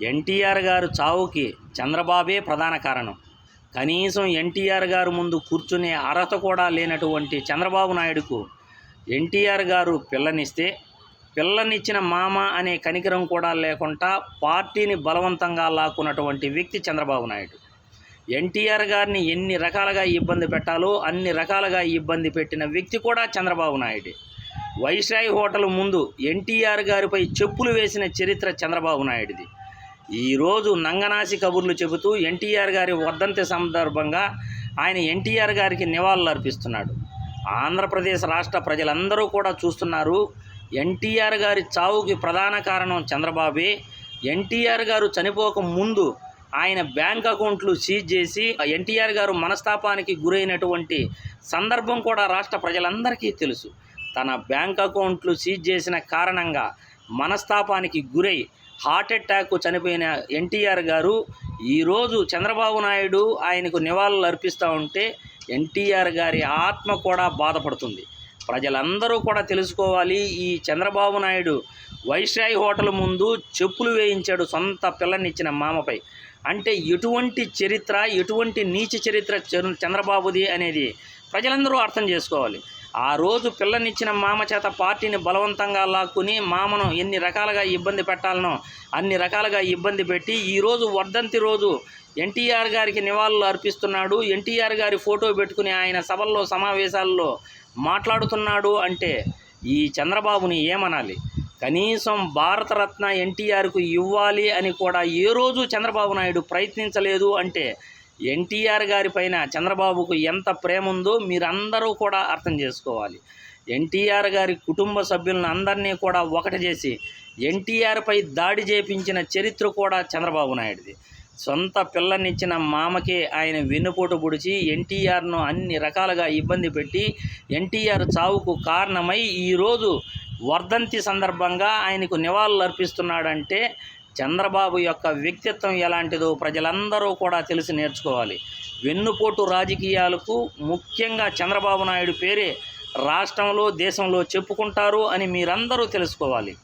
ఎన్టీఆర్ గారు చావుకి చంద్రబాబే ప్రధాన కారణం. కనీసం ఎన్టీఆర్ గారు ముందు కూర్చునే అర్హత కూడా లేనటువంటి చంద్రబాబు నాయుడుకు ఎన్టీఆర్ గారు పిల్లనిస్తే, పిల్లనిచ్చిన మామ అనే కనికరం కూడా లేకుండా పార్టీని బలవంతంగా లాక్కున్నటువంటి వ్యక్తి చంద్రబాబు నాయుడు. ఎన్టీఆర్ గారిని ఎన్ని రకాలుగా ఇబ్బంది పెట్టాలో అన్ని రకాలుగా ఇబ్బంది పెట్టిన వ్యక్తి కూడా చంద్రబాబు నాయుడే. వైస్రాయ్ హోటల్ ముందు ఎన్టీఆర్ గారిపై చెప్పులు వేసిన చరిత్ర చంద్రబాబు నాయుడిది. ఈరోజు నంగనాసి కబుర్లు చెబుతూ ఎన్టీఆర్ గారి వర్ధంతి సందర్భంగా ఆయన ఎన్టీఆర్ గారికి నివాళులు అర్పిస్తున్నాడు. ఆంధ్రప్రదేశ్ రాష్ట్ర ప్రజలందరూ కూడా చూస్తున్నారు. ఎన్టీఆర్ గారి చావుకి ప్రధాన కారణం చంద్రబాబే. ఎన్టీఆర్ గారు చనిపోక ముందు ఆయన బ్యాంక్ అకౌంట్లు సీజ్ చేసి ఎన్టీఆర్ గారు మనస్తాపానికి గురైనటువంటి సందర్భం కూడా రాష్ట్ర ప్రజలందరికీ తెలుసు. తన బ్యాంక్ అకౌంట్లు సీజ్ చేసిన కారణంగా మనస్తాపానికి గురై హార్ట్ అటాక్ చనిపోయిన ఎన్టీఆర్ గారు ఈరోజు చంద్రబాబు నాయుడు ఆయనకు నివాళులు అర్పిస్తూ ఉంటే ఎన్టీఆర్ గారి ఆత్మ కూడా బాధపడుతుంది. ప్రజలందరూ కూడా తెలుసుకోవాలి, ఈ చంద్రబాబు నాయుడు వైస్రాయ్ హోటల్ ముందు చెప్పులు వేయించాడు సొంత పిల్లనిచ్చిన మామపై. అంటే ఎటువంటి చరిత్ర, ఎటువంటి నీచ చరిత్ర చంద్రబాబుది అనేది ప్రజలందరూ అర్థం చేసుకోవాలి. ఆ రోజు పిల్లనిచ్చిన మామ చేత పార్టీని బలవంతంగా లాక్కుని మామను ఎన్ని రకాలుగా ఇబ్బంది పెట్టాలనో అన్ని రకాలుగా ఇబ్బంది పెట్టి ఈరోజు వర్ధంతి రోజు ఎన్టీఆర్ గారికి నివాళులు అర్పిస్తున్నాడు. ఎన్టీఆర్ గారి ఫోటో పెట్టుకుని ఆయన సభల్లో సమావేశాల్లో మాట్లాడుతున్నాడు అంటే ఈ చంద్రబాబుని ఏమనాలి? కనీసం భారతరత్న ఎన్టీఆర్కు ఇవ్వాలి అని కూడా ఏ రోజు చంద్రబాబు నాయుడు ప్రయత్నించలేదు అంటే ఎన్టీఆర్ గారి పైన చంద్రబాబుకు ఎంత ప్రేమ ఉందో మీరందరూ కూడా అర్థం చేసుకోవాలి. ఎన్టీఆర్ గారి కుటుంబ సభ్యులను అందరినీ కూడా ఒకటి చేసి ఎన్టీఆర్పై దాడి చేపించిన చరిత్ర కూడా చంద్రబాబు నాయుడిది. సొంత పిల్లనిచ్చిన మామకే ఆయన వెన్నుపోటు పొడిచి ఎన్టీఆర్ను అన్ని రకాలుగా ఇబ్బంది పెట్టి ఎన్టీఆర్ చావుకు కారణమై ఈరోజు వర్ధంతి సందర్భంగా ఆయనకు నివాళులు అర్పిస్తున్నాడంటే చంద్రబాబు యొక్క వ్యక్తిత్వం ఎలాంటిదో ప్రజలందరూ కూడా తెలిసి నేర్చుకోవాలి. వెన్నుపోటు రాజకీయాలకు ముఖ్యంగా చంద్రబాబు నాయుడు పేరే రాష్ట్రంలో, దేశంలో చెప్పుకుంటారు అని మీరందరూ తెలుసుకోవాలి.